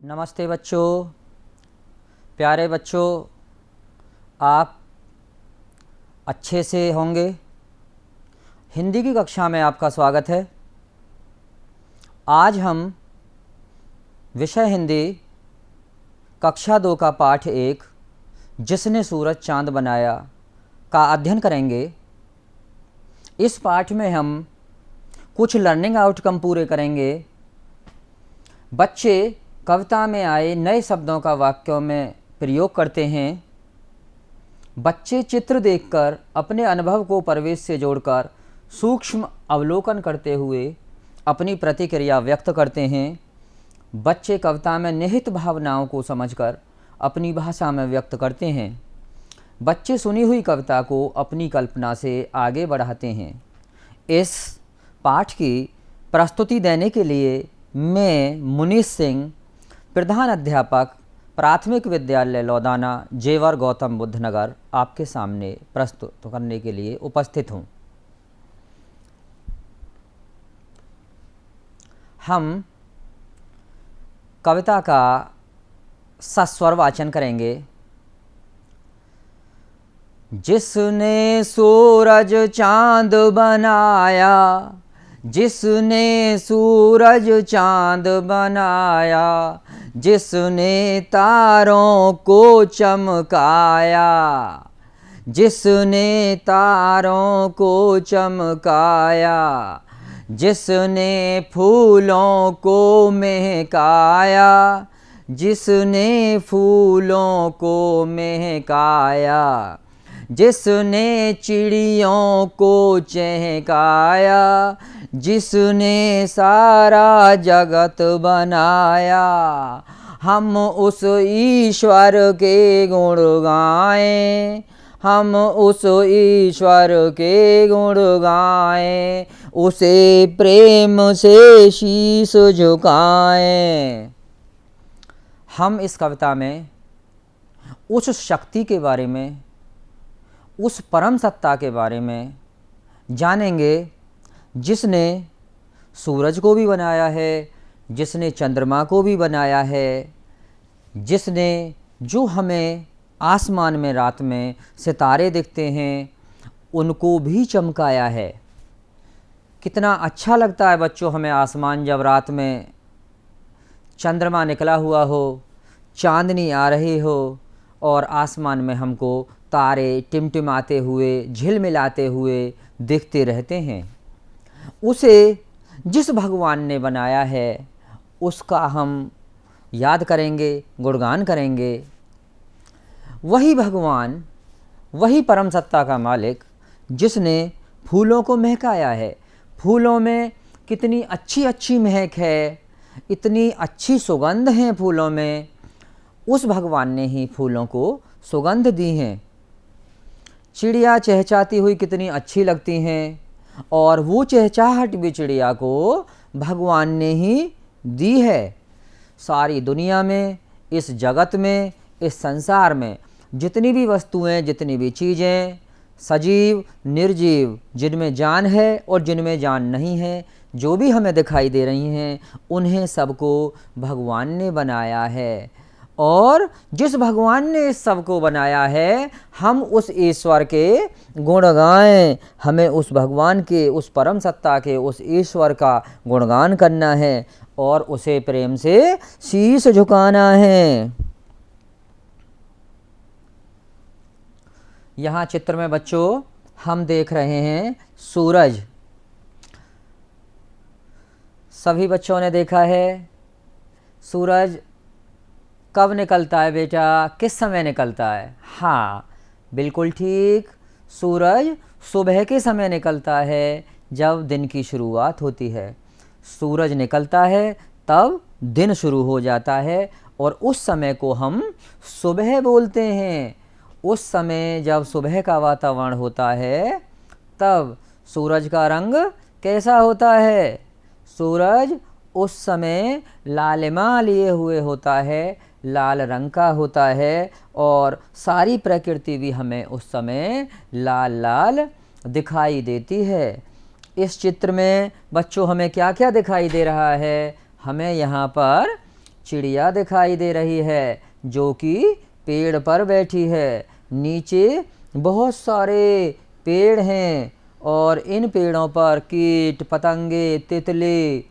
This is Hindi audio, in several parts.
नमस्ते बच्चों, प्यारे बच्चों, आप अच्छे से होंगे। हिंदी की कक्षा में आपका स्वागत है। आज हम विषय हिंदी कक्षा 2 का पाठ 1 जिसने सूरज चांद बनाया का अध्ययन करेंगे। इस पाठ में हम कुछ लर्निंग आउटकम पूरे करेंगे। बच्चे कविता में आए नए शब्दों का वाक्यों में प्रयोग करते हैं। बच्चे चित्र देखकर अपने अनुभव को परिवेश से जोड़कर सूक्ष्म अवलोकन करते हुए अपनी प्रतिक्रिया व्यक्त करते हैं। बच्चे कविता में निहित भावनाओं को समझकर अपनी भाषा में व्यक्त करते हैं। बच्चे सुनी हुई कविता को अपनी कल्पना से आगे बढ़ाते हैं। इस पाठ की प्रस्तुति देने के लिए मैं मुनीश सिंह, प्रधान अध्यापक प्राथमिक विद्यालय लौदाना, जेवर, गौतम बुद्ध नगर, आपके सामने प्रस्तुत करने के लिए उपस्थित हूँ। हम कविता का सस्वर वाचन करेंगे। जिसने सूरज चांद बनाया, जिसने सूरज चांद बनाया, जिसने तारों को चमकाया, जिसने तारों को चमकाया, जिसने फूलों को महकाया, जिसने फूलों को महकाया, जिसने चिड़ियों को चहकाया, जिसने सारा जगत बनाया, हम उस ईश्वर के गुण गाएं, हम उस ईश्वर के गुण गाएं, उसे प्रेम से शीश झुकाएं। हम इस कविता में उस शक्ति के बारे में, उस परम सत्ता के बारे में जानेंगे जिसने सूरज को भी बनाया है, जिसने चंद्रमा को भी बनाया है, जिसने जो हमें आसमान में रात में सितारे दिखते हैं उनको भी चमकाया है। कितना अच्छा लगता है बच्चों हमें आसमान, जब रात में चंद्रमा निकला हुआ हो, चांदनी आ रही हो और आसमान में हमको तारे टिमटिमाते हुए, झिलमिलाते हुए दिखते रहते हैं। उसे जिस भगवान ने बनाया है उसका हम याद करेंगे, गुणगान करेंगे। वही भगवान, वही परम सत्ता का मालिक जिसने फूलों को महकाया है। फूलों में कितनी अच्छी अच्छी महक है, इतनी अच्छी सुगंध है फूलों में। उस भगवान ने ही फूलों को सुगंध दी हैं। चिड़िया चहचहाती हुई कितनी अच्छी लगती हैं, और वो चहचहाहट भी चिड़िया को भगवान ने ही दी है। सारी दुनिया में, इस जगत में, इस संसार में जितनी भी वस्तुएं, जितनी भी चीज़ें, सजीव निर्जीव, जिनमें जान है और जिनमें जान नहीं है, जो भी हमें दिखाई दे रही हैं, उन्हें सबको भगवान ने बनाया है। और जिस भगवान ने इस सब को बनाया है, हम उस ईश्वर के गुण गाएं। हमें उस भगवान के, उस परम सत्ता के, उस ईश्वर का गुणगान करना है और उसे प्रेम से शीश झुकाना है। यहाँ चित्र में बच्चों हम देख रहे हैं सूरज। सभी बच्चों ने देखा है सूरज कब निकलता है बेटा, किस समय निकलता है? हाँ, बिल्कुल ठीक। सूरज सुबह के समय निकलता है जब दिन की शुरुआत होती है। सूरज निकलता है तब दिन शुरू हो जाता है और उस समय को हम सुबह बोलते हैं। उस समय जब सुबह का वातावरण होता है तब सूरज का रंग कैसा होता है? सूरज उस समय लालिमा लिए हुए होता है, लाल रंग का होता है, और सारी प्रकृति भी हमें उस समय लाल लाल दिखाई देती है। इस चित्र में बच्चों हमें क्या क्या दिखाई दे रहा है? हमें यहाँ पर चिड़िया दिखाई दे रही है जो कि पेड़ पर बैठी है। नीचे बहुत सारे पेड़ हैं और इन पेड़ों पर कीट पतंगे, तितली,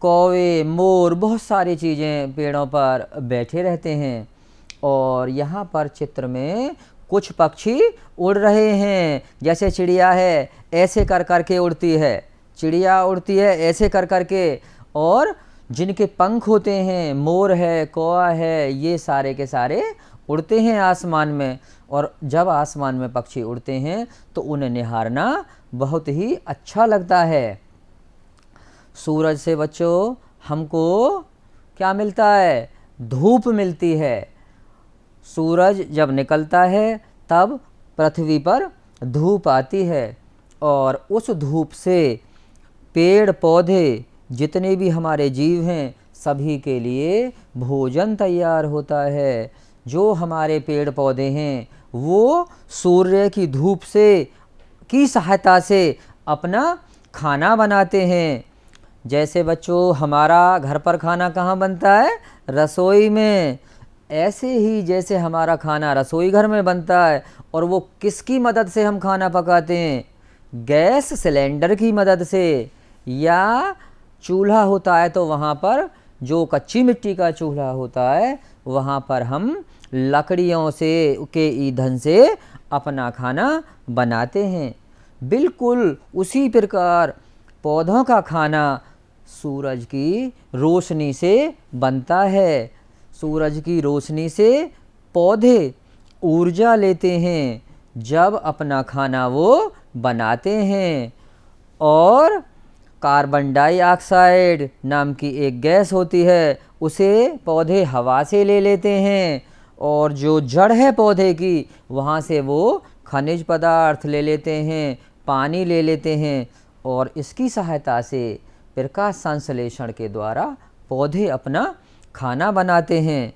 कौवे, मोर, बहुत सारी चीज़ें पेड़ों पर बैठे रहते हैं। और यहाँ पर चित्र में कुछ पक्षी उड़ रहे हैं। जैसे चिड़िया है ऐसे कर कर के उड़ती है, चिड़िया उड़ती है ऐसे कर कर के, और जिनके पंख होते हैं, मोर है, कौवा है, ये सारे के सारे उड़ते हैं आसमान में। और जब आसमान में पक्षी उड़ते हैं तो उन्हें निहारना बहुत ही अच्छा लगता है। सूरज से बच्चों हमको क्या मिलता है? धूप मिलती है। सूरज जब निकलता है तब पृथ्वी पर धूप आती है और उस धूप से पेड़ पौधे जितने भी हमारे जीव हैं सभी के लिए भोजन तैयार होता है। जो हमारे पेड़ पौधे हैं वो सूर्य की धूप से की सहायता से अपना खाना बनाते हैं। जैसे बच्चों हमारा घर पर खाना कहाँ बनता है? रसोई में। ऐसे ही जैसे हमारा खाना रसोई घर में बनता है, और वो किसकी मदद से हम खाना पकाते हैं? गैस सिलेंडर की मदद से। या चूल्हा होता है तो वहाँ पर जो कच्ची मिट्टी का चूल्हा होता है वहाँ पर हम लकड़ियों से के ईंधन से अपना खाना बनाते हैं। बिल्कुल उसी प्रकार पौधों का खाना सूरज की रोशनी से बनता है। सूरज की रोशनी से पौधे ऊर्जा लेते हैं जब अपना खाना वो बनाते हैं। और कार्बन डाइऑक्साइड नाम की एक गैस होती है, उसे पौधे हवा से ले लेते हैं, और जो जड़ है पौधे की वहाँ से वो खनिज पदार्थ ले लेते हैं, पानी ले लेते हैं, और इसकी सहायता से प्रकाश संश्लेषण के द्वारा पौधे अपना खाना बनाते हैं।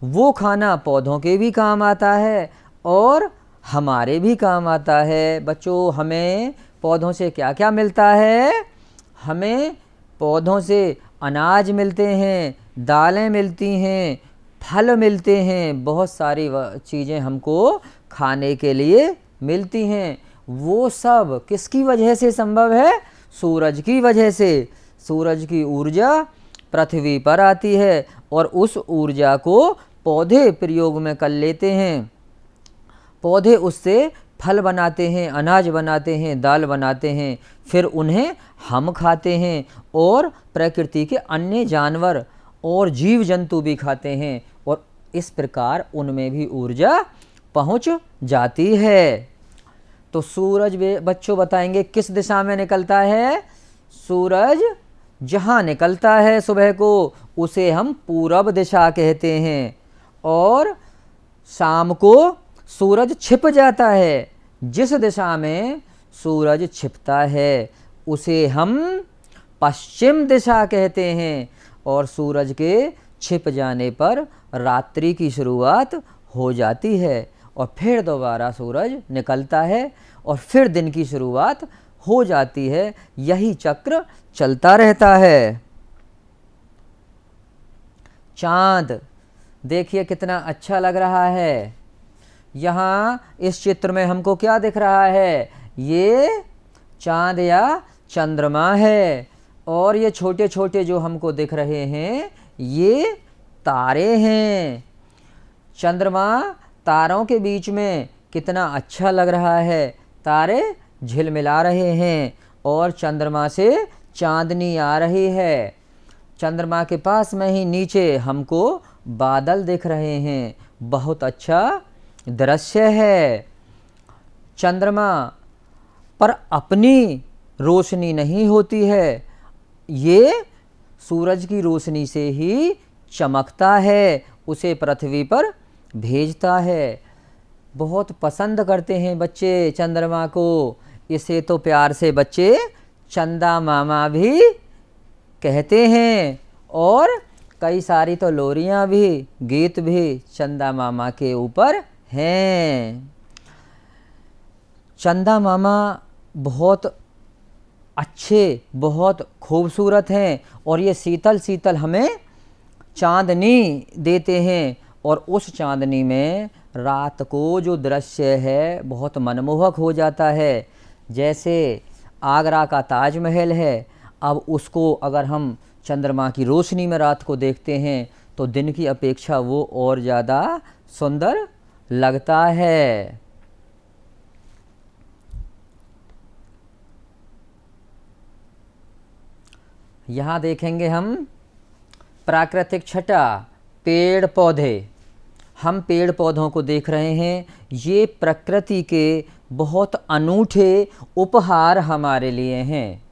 वो खाना पौधों के भी काम आता है और हमारे भी काम आता है। बच्चों हमें पौधों से क्या क्या मिलता है? हमें पौधों से अनाज मिलते हैं, दालें मिलती हैं, फल मिलते हैं, बहुत सारी चीज़ें हमको खाने के लिए मिलती हैं। वो सब किसकी वजह से संभव है? सूरज की वजह से। सूरज की ऊर्जा पृथ्वी पर आती है और उस ऊर्जा को पौधे प्रयोग में कर लेते हैं। पौधे उससे फल बनाते हैं, अनाज बनाते हैं, दाल बनाते हैं, फिर उन्हें हम खाते हैं और प्रकृति के अन्य जानवर और जीव जंतु भी खाते हैं, और इस प्रकार उनमें भी ऊर्जा पहुंच जाती है। तो सूरज बच्चों बताएंगे किस दिशा में निकलता है? सूरज जहाँ निकलता है सुबह को उसे हम पूरब दिशा कहते हैं, और शाम को सूरज छिप जाता है। जिस दिशा में सूरज छिपता है उसे हम पश्चिम दिशा कहते हैं, और सूरज के छिप जाने पर रात्रि की शुरुआत हो जाती है और फिर दोबारा सूरज निकलता है और फिर दिन की शुरुआत हो जाती है। यही चक्र चलता रहता है। चांद देखिए कितना अच्छा लग रहा है। यहाँ इस चित्र में हमको क्या दिख रहा है? ये चांद या चंद्रमा है, और ये छोटे छोटे जो हमको दिख रहे हैं ये तारे हैं। चंद्रमा तारों के बीच में कितना अच्छा लग रहा है। तारे झिलमिला रहे हैं और चंद्रमा से चांदनी आ रही है। चंद्रमा के पास में ही नीचे हमको बादल दिख रहे हैं। बहुत अच्छा दृश्य है। चंद्रमा पर अपनी रोशनी नहीं होती है, ये सूरज की रोशनी से ही चमकता है, उसे पृथ्वी पर भेजता है। बहुत पसंद करते हैं बच्चे चंद्रमा को, इसे तो प्यार से बच्चे चंदा मामा भी कहते हैं, और कई सारी तो लोरियां भी, गीत भी चंदा मामा के ऊपर हैं। चंदा मामा बहुत अच्छे, बहुत खूबसूरत हैं, और ये शीतल शीतल हमें चांदनी देते हैं, और उस चांदनी में रात को जो दृश्य है बहुत मनमोहक हो जाता है। जैसे आगरा का ताजमहल है, अब उसको अगर हम चंद्रमा की रोशनी में रात को देखते हैं तो दिन की अपेक्षा वो और ज़्यादा सुंदर लगता है। यहाँ देखेंगे हम प्राकृतिक छटा, पेड़ पौधे। हम पेड़ पौधों को देख रहे हैं, ये प्रकृति के बहुत अनूठे उपहार हमारे लिए हैं।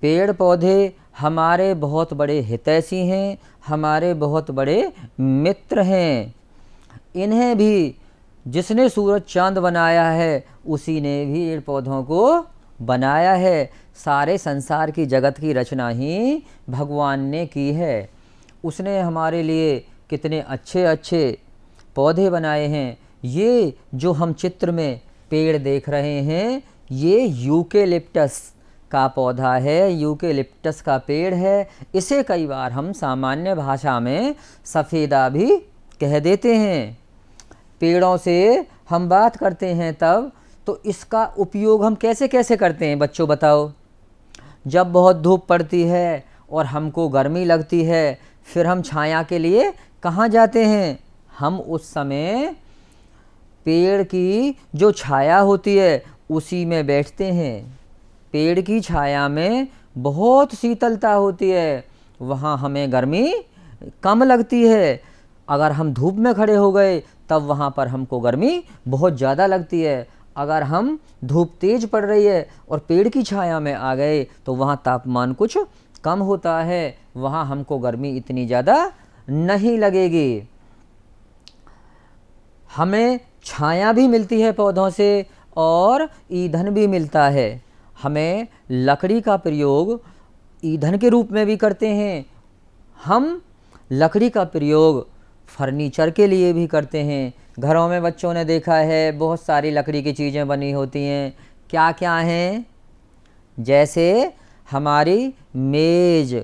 पेड़ पौधे हमारे बहुत बड़े हितैषी हैं, हमारे बहुत बड़े मित्र हैं। इन्हें भी जिसने सूरज चांद बनाया है उसी ने भी पेड़ पौधों को बनाया है। सारे संसार की जगत की रचना ही भगवान ने की है। उसने हमारे लिए कितने अच्छे अच्छे पौधे बनाए हैं। ये जो हम चित्र में पेड़ देख रहे हैं ये यूकेलिप्टस का पौधा है, यूकेलिप्टस का पेड़ है। इसे कई बार हम सामान्य भाषा में सफ़ेदा भी कह देते हैं। पेड़ों से हम बात करते हैं तब तो इसका उपयोग हम कैसे कैसे करते हैं बच्चों बताओ। जब बहुत धूप पड़ती है और हमको गर्मी लगती है फिर हम छाया के लिए कहाँ जाते हैं? हम उस समय पेड़ की जो छाया होती है उसी में बैठते हैं। पेड़ की छाया में बहुत शीतलता होती है, वहाँ हमें गर्मी कम लगती है। अगर हम धूप में खड़े हो गए तब वहाँ पर हमको गर्मी बहुत ज़्यादा लगती है। अगर हम धूप तेज पड़ रही है और पेड़ की छाया में आ गए तो वहाँ तापमान कुछ कम होता है, वहाँ हमको गर्मी इतनी ज़्यादा नहीं लगेगी। हमें छाया भी मिलती है पौधों से और ईंधन भी मिलता है। हमें लकड़ी का प्रयोग ईंधन के रूप में भी करते हैं। हम लकड़ी का प्रयोग फर्नीचर के लिए भी करते हैं। घरों में बच्चों ने देखा है बहुत सारी लकड़ी की चीज़ें बनी होती हैं। क्या क्या हैं? जैसे हमारी मेज़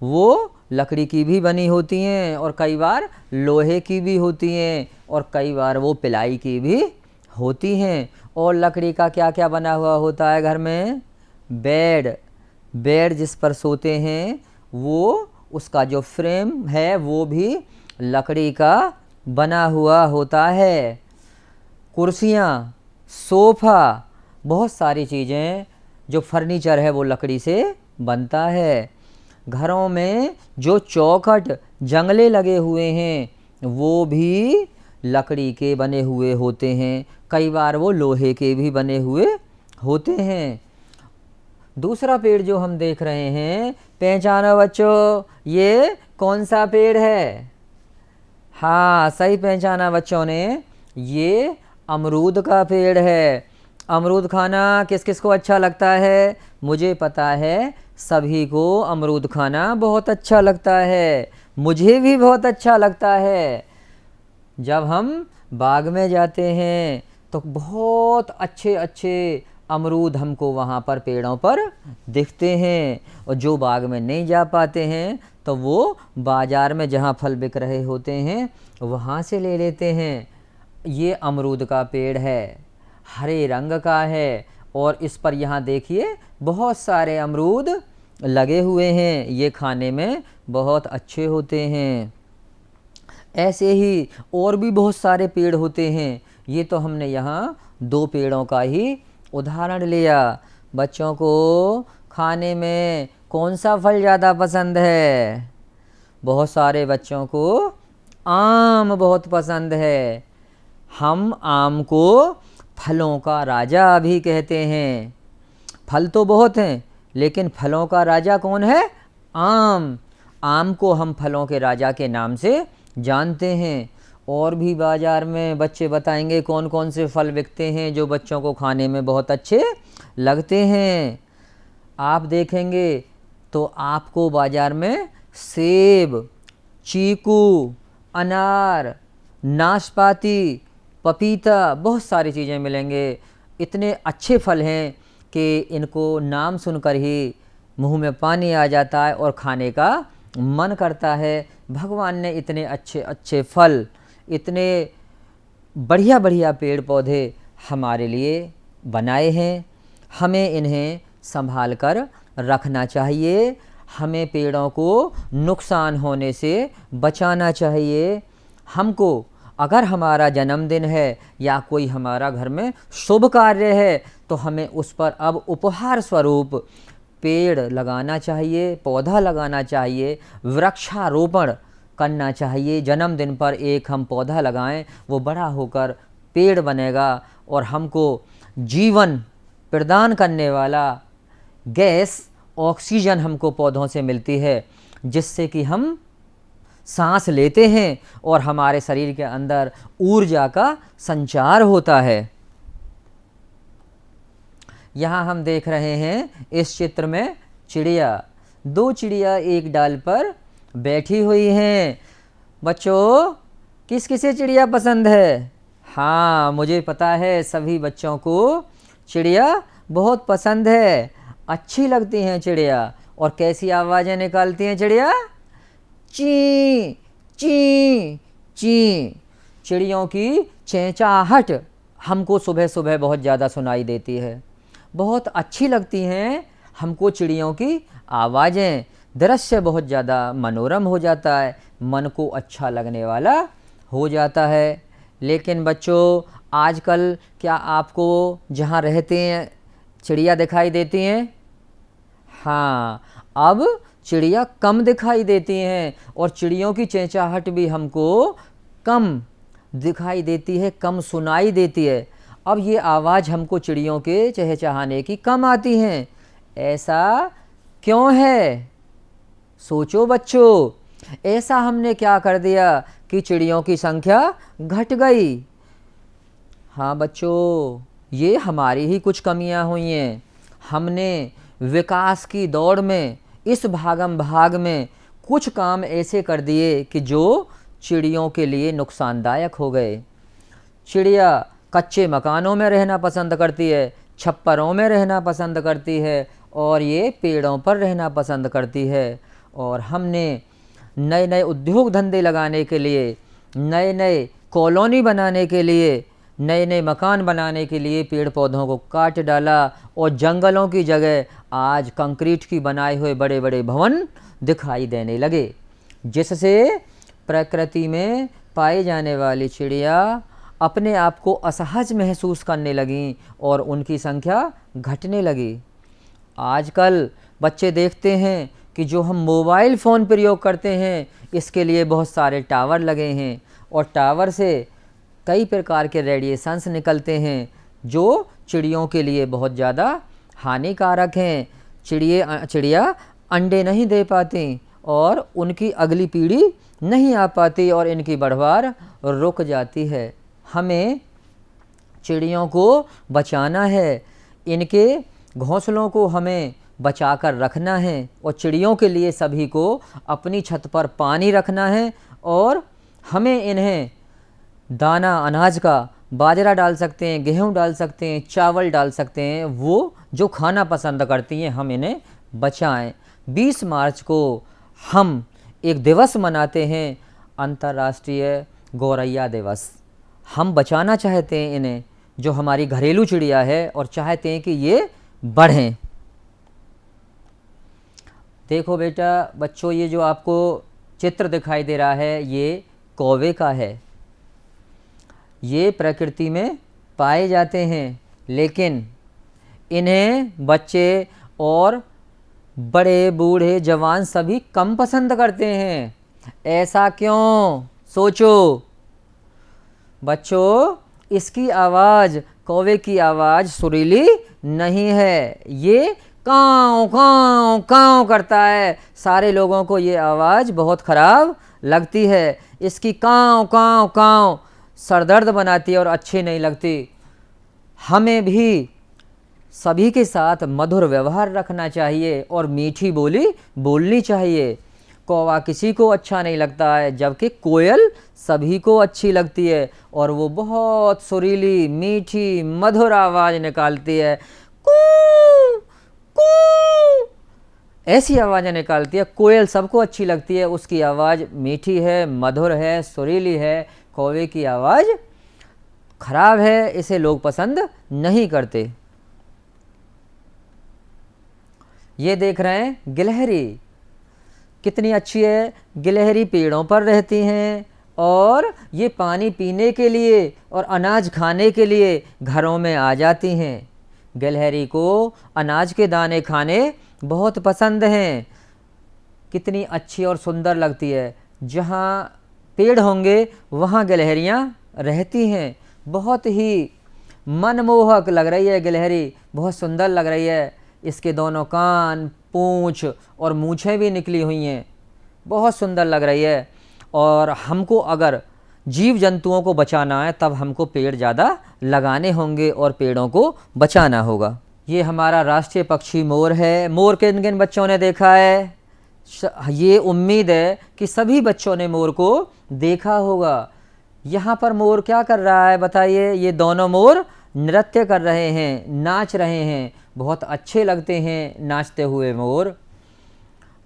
वो लकड़ी की भी बनी होती हैं और कई बार लोहे की भी होती हैं और कई बार वो प्लाई की भी होती हैं। और लकड़ी का क्या क्या बना हुआ होता है घर में? बेड जिस पर सोते हैं वो उसका जो फ्रेम है वो भी लकड़ी का बना हुआ होता है। कुर्सियाँ, सोफ़ा, बहुत सारी चीज़ें जो फर्नीचर है वो लकड़ी से बनता है। घरों में जो चौखट जंगले लगे हुए हैं वो भी लकड़ी के बने हुए होते हैं, कई बार वो लोहे के भी बने हुए होते हैं। दूसरा पेड़ जो हम देख रहे हैं, पहचानो बच्चों, ये कौन सा पेड़ है? हाँ, सही पहचाना बच्चों ने, ये अमरूद का पेड़ है। अमरूद खाना किस किस को अच्छा लगता है? मुझे पता है सभी को अमरूद खाना बहुत अच्छा लगता है। मुझे भी बहुत अच्छा लगता है। जब हम बाग में जाते हैं तो बहुत अच्छे अच्छे अमरूद हमको वहाँ पर पेड़ों पर दिखते हैं, और जो बाग में नहीं जा पाते हैं तो वो बाज़ार में जहाँ फल बिक रहे होते हैं वहाँ से ले लेते हैं। ये अमरूद का पेड़ है, हरे रंग का है, और इस पर यहाँ देखिए बहुत सारे अमरूद लगे हुए हैं। ये खाने में बहुत अच्छे होते हैं। ऐसे ही और भी बहुत सारे पेड़ होते हैं। ये तो हमने यहाँ 2 पेड़ों का ही उदाहरण लिया। बच्चों को खाने में कौन सा फल ज़्यादा पसंद है? बहुत सारे बच्चों को आम बहुत पसंद है। हम आम को फलों का राजा भी कहते हैं। फल तो बहुत हैं लेकिन फलों का राजा कौन है? आम। आम को हम फलों के राजा के नाम से जानते हैं। और भी बाज़ार में बच्चे बताएंगे कौन कौन से फल बिकते हैं जो बच्चों को खाने में बहुत अच्छे लगते हैं। आप देखेंगे तो आपको बाज़ार में सेब, चीकू, अनार, नाशपाती, पपीता, बहुत सारी चीज़ें मिलेंगे। इतने अच्छे फल हैं कि इनको नाम सुनकर ही मुंह में पानी आ जाता है और खाने का मन करता है। भगवान ने इतने अच्छे अच्छे फल, इतने बढ़िया बढ़िया पेड़ पौधे हमारे लिए बनाए हैं। हमें इन्हें संभाल कर रखना चाहिए। हमें पेड़ों को नुकसान होने से बचाना चाहिए। हमको अगर हमारा जन्मदिन है या कोई हमारा घर में शुभ कार्य है तो हमें उस पर अब उपहार स्वरूप पेड़ लगाना चाहिए, पौधा लगाना चाहिए, वृक्षारोपण करना चाहिए। जन्मदिन पर एक हम पौधा लगाएं, वो बड़ा होकर पेड़ बनेगा और हमको जीवन प्रदान करने वाला गैस ऑक्सीजन हमको पौधों से मिलती है, जिससे कि हम सांस लेते हैं और हमारे शरीर के अंदर ऊर्जा का संचार होता है। यहाँ हम देख रहे हैं इस चित्र में चिड़िया, दो चिड़िया एक डाल पर बैठी हुई हैं। बच्चों, किस किसे चिड़िया पसंद है? हाँ, मुझे पता है सभी बच्चों को चिड़िया बहुत पसंद है, अच्छी लगती हैं चिड़िया। और कैसी आवाज़ें निकालती हैं चिड़िया? ची ची ची। चिड़ियों की चेंचाहट हमको सुबह सुबह बहुत ज़्यादा सुनाई देती है, बहुत अच्छी लगती हैं हमको चिड़ियों की आवाज़ें। दृश्य बहुत ज़्यादा मनोरम हो जाता है, मन को अच्छा लगने वाला हो जाता है। लेकिन बच्चों, आजकल क्या आपको जहाँ रहते हैं चिड़िया दिखाई देती हैं? हाँ, अब चिड़िया कम दिखाई देती हैं और चिड़ियों की चहचहाहट भी हमको कम दिखाई देती है, कम सुनाई देती है। अब ये आवाज़ हमको चिड़ियों के चहचहाने की कम आती हैं। ऐसा क्यों है? सोचो बच्चों, ऐसा हमने क्या कर दिया कि चिड़ियों की संख्या घट गई? हाँ बच्चों, ये हमारी ही कुछ कमियां हुई हैं। हमने विकास की दौड़ में, इस भागम भाग में कुछ काम ऐसे कर दिए कि जो चिड़ियों के लिए नुकसानदायक हो गए। चिड़िया कच्चे मकानों में रहना पसंद करती है, छप्परों में रहना पसंद करती है और ये पेड़ों पर रहना पसंद करती है। और हमने नए नए उद्योग धंधे लगाने के लिए, नए नए कॉलोनी बनाने के लिए, नए नए मकान बनाने के लिए पेड़ पौधों को काट डाला और जंगलों की जगह आज कंक्रीट की बनाए हुए बड़े बड़े भवन दिखाई देने लगे, जिससे प्रकृति में पाई जाने वाली चिड़िया अपने आप को असहज महसूस करने लगीं और उनकी संख्या घटने लगी। आजकल बच्चे देखते हैं कि जो हम मोबाइल फ़ोन प्रयोग करते हैं, इसके लिए बहुत सारे टावर लगे हैं और टावर से कई प्रकार के रेडिएशंस निकलते हैं जो चिड़ियों के लिए बहुत ज़्यादा हानिकारक हैं। चिड़िया अंडे नहीं दे पाती और उनकी अगली पीढ़ी नहीं आ पाती और इनकी बढ़वार रुक जाती है। हमें चिड़ियों को बचाना है, इनके घोंसलों को हमें बचा कर रखना है और चिड़ियों के लिए सभी को अपनी छत पर पानी रखना है और हमें इन्हें दाना अनाज का बाजरा डाल सकते हैं, गेहूं डाल सकते हैं, चावल डाल सकते हैं, वो जो खाना पसंद करती हैं हम इन्हें बचाएं। 20 मार्च को हम एक दिवस मनाते हैं, अंतर्राष्ट्रीय गौरैया दिवस। हम बचाना चाहते हैं इन्हें, जो हमारी घरेलू चिड़िया है, और चाहते हैं कि ये बढ़ें। देखो बेटा बच्चों, ये जो आपको चित्र दिखाई दे रहा है ये कौवे का है। ये प्रकृति में पाए जाते हैं, लेकिन इन्हें बच्चे और बड़े बूढ़े जवान सभी कम पसंद करते हैं। ऐसा क्यों? सोचो बच्चों, इसकी आवाज़, कौवे की आवाज़ सुरीली नहीं है, ये काँव काँव काँव करता है। सारे लोगों को ये आवाज़ बहुत ख़राब लगती है। इसकी काँव काँव काँव सरदर्द बनाती है और अच्छी नहीं लगती। हमें भी सभी के साथ मधुर व्यवहार रखना चाहिए और मीठी बोली बोलनी चाहिए। कौवा किसी को अच्छा नहीं लगता है, जबकि कोयल सभी को अच्छी लगती है और वो बहुत सुरीली मीठी मधुर आवाज़ निकालती है। कू कू। ऐसी आवाज़ें निकालती है। कोयल सबको अच्छी लगती है, उसकी आवाज़ मीठी है, मधुर है, सुरीली है। कौवे की आवाज़ खराब है, इसे लोग पसंद नहीं करते। ये देख रहे हैं गिलहरी, कितनी अच्छी है। गिलहरी पेड़ों पर रहती हैं और ये पानी पीने के लिए और अनाज खाने के लिए घरों में आ जाती हैं। गिलहरी को अनाज के दाने खाने बहुत पसंद हैं। कितनी अच्छी और सुंदर लगती है। जहाँ पेड़ होंगे वहाँ गिलहरियाँ रहती हैं। बहुत ही मनमोहक लग रही है गिलहरी, बहुत सुंदर लग रही है। इसके दोनों कान, पूँछ और मूछें भी निकली हुई हैं, बहुत सुंदर लग रही है। और हमको अगर जीव जंतुओं को बचाना है तब हमको पेड़ ज़्यादा लगाने होंगे और पेड़ों को बचाना होगा। ये हमारा राष्ट्रीय पक्षी मोर है। मोर किन किन बच्चों ने देखा है? ये उम्मीद है कि सभी बच्चों ने मोर को देखा होगा। यहाँ पर मोर क्या कर रहा है बताइए? ये दोनों मोर नृत्य कर रहे हैं, नाच रहे हैं। बहुत अच्छे लगते हैं नाचते हुए मोर।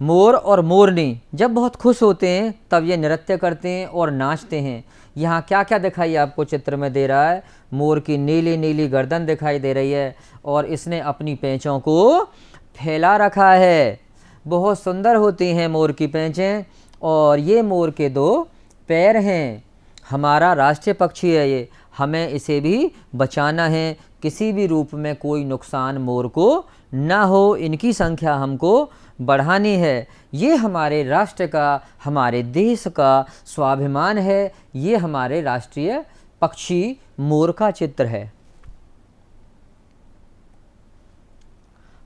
मोर और मोरनी जब बहुत खुश होते हैं तब ये नृत्य करते हैं और नाचते हैं। यहाँ क्या क्या दिखाई आपको चित्र में दे रहा है? मोर की नीली नीली गर्दन दिखाई दे रही है और इसने अपनी पैंचों को फैला रखा है। बहुत सुंदर होती हैं मोर की पैंचें। और ये मोर के 2 पैर हैं। हमारा राष्ट्रीय पक्षी है ये, हमें इसे भी बचाना है। किसी भी रूप में कोई नुकसान मोर को ना हो, इनकी संख्या हमको बढ़ानी है। ये हमारे राष्ट्र का, हमारे देश का स्वाभिमान है। ये हमारे राष्ट्रीय पक्षी मोर का चित्र है।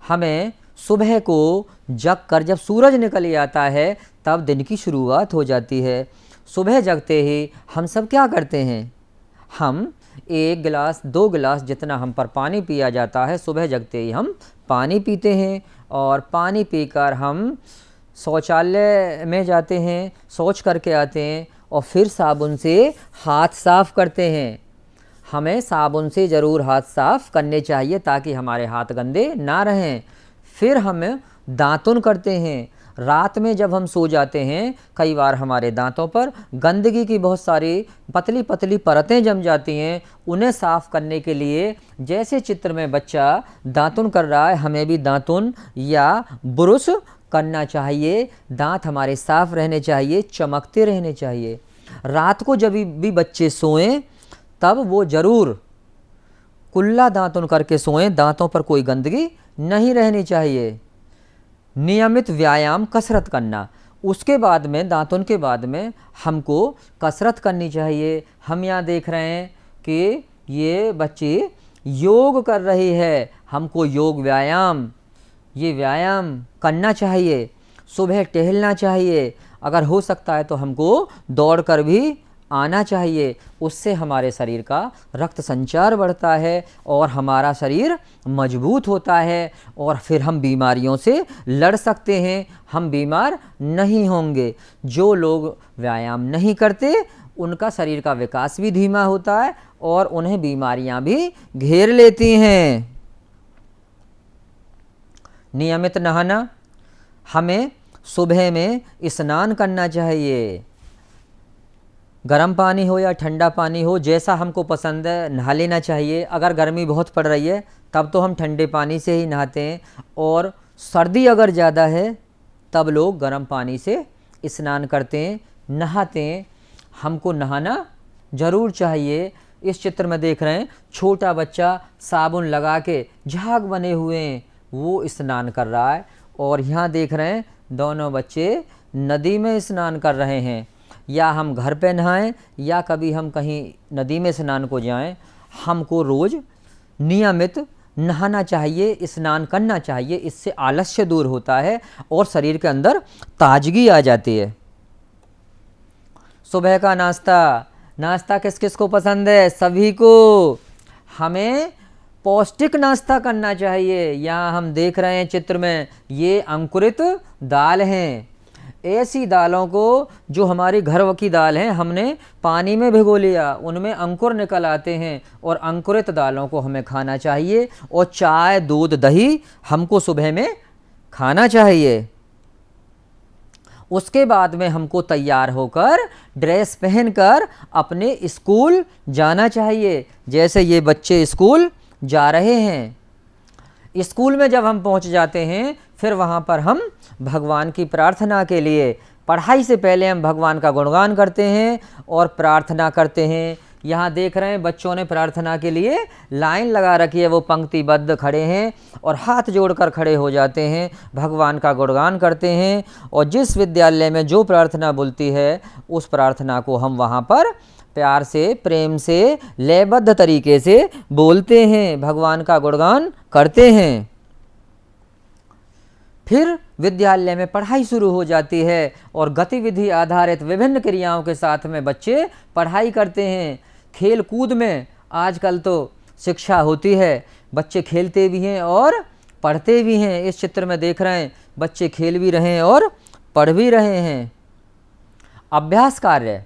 हमें सुबह को जग कर जब सूरज निकल आता है तब दिन की शुरुआत हो जाती है। सुबह जगते ही हम सब क्या करते हैं? हम 1 गिलास 2 गिलास जितना हम पर पानी पिया जाता है, सुबह जगते ही हम पानी पीते हैं। और पानी पीकर हम शौचालय में जाते हैं, शौच करके आते हैं और फिर साबुन से हाथ साफ़ करते हैं। हमें साबुन से ज़रूर हाथ साफ़ करने चाहिए ताकि हमारे हाथ गंदे ना रहें। फिर हम दातुन करते हैं। रात में जब हम सो जाते हैं कई बार हमारे दांतों पर गंदगी की बहुत सारी पतली पतली परतें जम जाती हैं। उन्हें साफ़ करने के लिए जैसे चित्र में बच्चा दातुन कर रहा है, हमें भी दातुन या ब्रुश करना चाहिए। दांत हमारे साफ़ रहने चाहिए, चमकते रहने चाहिए। रात को जब भी बच्चे सोएं तब वो ज़रूर कुल्ला दातुन करके सोएं। दांतों पर कोई गंदगी नहीं रहनी चाहिए। नियमित व्यायाम, कसरत करना। उसके बाद में, दातुन के बाद में हमको कसरत करनी चाहिए। हम यहाँ देख रहे हैं कि ये बच्ची योग कर रही है। हमको योग व्यायाम, ये व्यायाम करना चाहिए। सुबह टहलना चाहिए। अगर हो सकता है तो हमको दौड़ कर भी आना चाहिए। उससे हमारे शरीर का रक्त संचार बढ़ता है और हमारा शरीर मजबूत होता है और फिर हम बीमारियों से लड़ सकते हैं, हम बीमार नहीं होंगे। जो लोग व्यायाम नहीं करते उनका शरीर का विकास भी धीमा होता है और उन्हें बीमारियां भी घेर लेती हैं। नियमित नहाना। हमें सुबह में स्नान करना चाहिए। गर्म पानी हो या ठंडा पानी हो, जैसा हमको पसंद है नहा लेना चाहिए। अगर गर्मी बहुत पड़ रही है तब तो हम ठंडे पानी से ही नहाते हैं और सर्दी अगर ज़्यादा है तब लोग गर्म पानी से स्नान करते हैं, नहाते हैं। हमको नहाना ज़रूर चाहिए। इस चित्र में देख रहे हैं छोटा बच्चा साबुन लगा के झाग बने हुए हैं, वो स्नान कर रहा है। और यहाँ देख रहे हैं दोनों बच्चे नदी में स्नान कर रहे हैं। या हम घर पे नहाएं या कभी हम कहीं नदी में स्नान को जाएं, हमको रोज़ नियमित नहाना चाहिए, स्नान करना चाहिए। इससे आलस्य दूर होता है और शरीर के अंदर ताजगी आ जाती है। सुबह का नाश्ता। नाश्ता किस किस को पसंद है? सभी को। हमें पौष्टिक नाश्ता करना चाहिए। यहाँ हम देख रहे हैं चित्र में ये अंकुरित दाल हैं। ऐसी दालों को, जो हमारी घर की दाल हैं, हमने पानी में भिगो लिया, उनमें अंकुर निकल आते हैं और अंकुरित दालों को हमें खाना चाहिए। और चाय, दूध, दही हमको सुबह में खाना चाहिए। उसके बाद में हमको तैयार होकर ड्रेस पहनकर अपने स्कूल जाना चाहिए। जैसे ये बच्चे स्कूल जा रहे हैं। स्कूल में जब हम पहुंच जाते हैं फिर वहाँ पर हम भगवान की प्रार्थना के लिए, पढ़ाई से पहले हम भगवान का गुणगान करते हैं और प्रार्थना करते हैं। यहाँ देख रहे हैं बच्चों ने प्रार्थना के लिए लाइन लगा रखी है, वो पंक्तिबद्ध खड़े हैं और हाथ जोड़कर खड़े हो जाते हैं, भगवान का गुणगान करते हैं। और जिस विद्यालय में जो प्रार्थना बोलती है उस प्रार्थना को हम वहाँ पर प्यार से, प्रेम से, लयबद्ध तरीके से बोलते हैं, भगवान का गुणगान करते हैं। फिर विद्यालय में पढ़ाई शुरू हो जाती है और गतिविधि आधारित विभिन्न क्रियाओं के साथ में बच्चे पढ़ाई करते हैं। खेल कूद में आजकल तो शिक्षा होती है, बच्चे खेलते भी हैं और पढ़ते भी हैं। इस चित्र में देख रहे हैं बच्चे खेल भी रहे हैं और पढ़ भी रहे हैं। अभ्यास कार्य,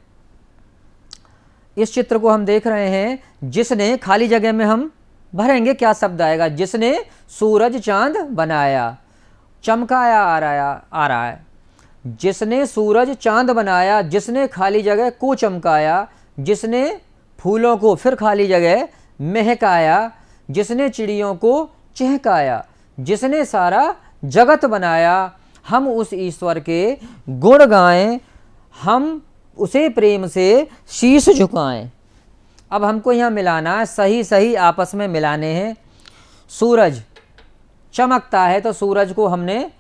इस चित्र को हम देख रहे हैं, जिसने, खाली जगह में हम भरेंगे क्या शब्द आएगा, जिसने सूरज चांद बनाया, चमकाया आ रहा है। जिसने सूरज चांद बनाया, जिसने खाली जगह को चमकाया, जिसने फूलों को फिर खाली जगह महकाया, जिसने चिड़ियों को चहकाया, जिसने सारा जगत बनाया। हम उस ईश्वर के गुण गाएं, हम उसे प्रेम से शीश झुकाएं। अब हमको यहाँ मिलाना है, सही सही आपस में मिलाने हैं। सूरज चमकता है तो सूरज को हमने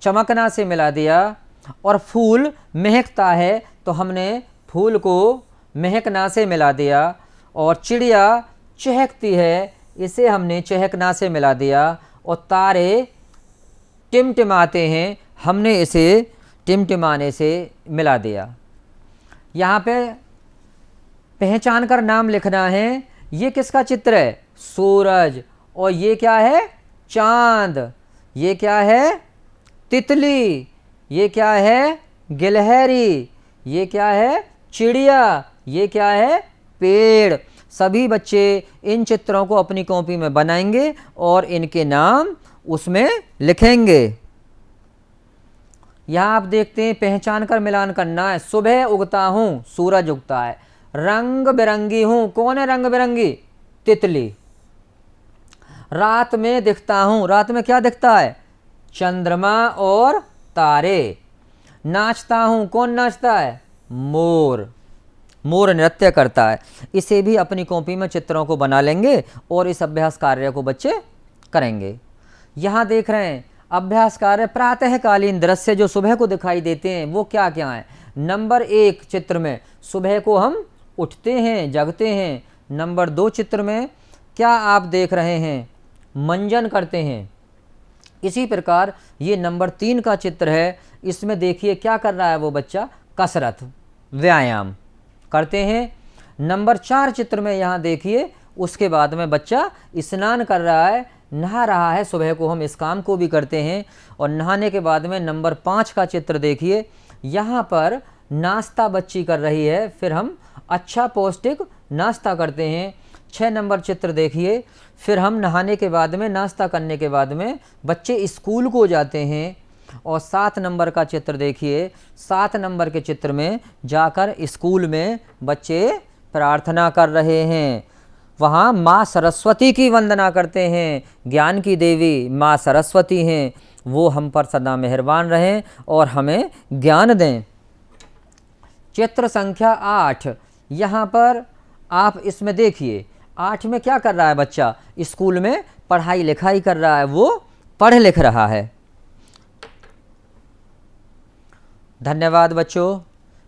चमकना से मिला दिया, और फूल महकता है तो हमने फूल को महकना से मिला दिया, और चिड़िया चहकती है इसे हमने चहकना से मिला दिया, और तारे टिमटिमाते हैं हमने इसे टिमटिमाने से मिला दिया। यहाँ पे पहचान कर नाम लिखना है। ये किसका चित्र है? सूरज। और ये क्या है? चांद। ये क्या है? तितली। ये क्या है? गिलहरी। ये क्या है? चिड़िया। ये क्या है? पेड़। सभी बच्चे इन चित्रों को अपनी कॉपी में बनाएंगे और इनके नाम उसमें लिखेंगे। यहाँ आप देखते हैं पहचान कर मिलान करना है। सुबह उगता हूँ, सूरज उगता है। रंग बिरंगी हूँ, कौन है रंग बिरंगी? तितली। रात में दिखता हूँ, रात में क्या दिखता है? चंद्रमा और तारे। नाचता हूँ, कौन नाचता है? मोर। मोर नृत्य करता है। इसे भी अपनी कॉपी में चित्रों को बना लेंगे और इस अभ्यास कार्य को बच्चे करेंगे। यहाँ देख रहे हैं अभ्यास कार्य, प्रातःकालीन दृश्य जो सुबह को दिखाई देते हैं वो क्या क्या है। नंबर 1 चित्र में सुबह को हम उठते हैं, जगते हैं। नंबर 2 चित्र में क्या आप देख रहे हैं? मंजन करते हैं। इसी प्रकार ये नंबर 3 का चित्र है, इसमें देखिए क्या कर रहा है वो बच्चा? कसरत, व्यायाम करते हैं। नंबर 4 चित्र में यहाँ देखिए, उसके बाद में बच्चा स्नान कर रहा है, नहा रहा है। सुबह को हम इस काम को भी करते हैं। और नहाने के बाद में नंबर 5 का चित्र देखिए, यहाँ पर नाश्ता बच्ची कर रही है, फिर हम अच्छा पौष्टिक नाश्ता करते हैं। 6 नंबर चित्र देखिए, फिर हम नहाने के बाद में, नाश्ता करने के बाद में बच्चे स्कूल को जाते हैं। और 7 नंबर का चित्र देखिए, 7 नंबर के चित्र में जाकर स्कूल में बच्चे प्रार्थना कर रहे हैं। वहाँ माँ सरस्वती की वंदना करते हैं। ज्ञान की देवी माँ सरस्वती हैं, वो हम पर सदा मेहरबान रहें और हमें ज्ञान दें। चित्र संख्या 8, यहाँ पर आप इसमें देखिए 8 में क्या कर रहा है बच्चा? स्कूल में पढ़ाई लिखाई कर रहा है, वो पढ़ लिख रहा है। धन्यवाद बच्चों,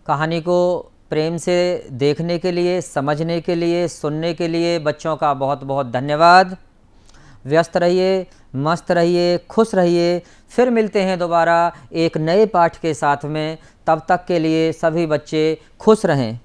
कहानी को प्रेम से देखने के लिए, समझने के लिए, सुनने के लिए बच्चों का बहुत बहुत धन्यवाद। व्यस्त रहिए, मस्त रहिए, खुश रहिए। फिर मिलते हैं दोबारा एक नए पाठ के साथ में। तब तक के लिए सभी बच्चे खुश रहें।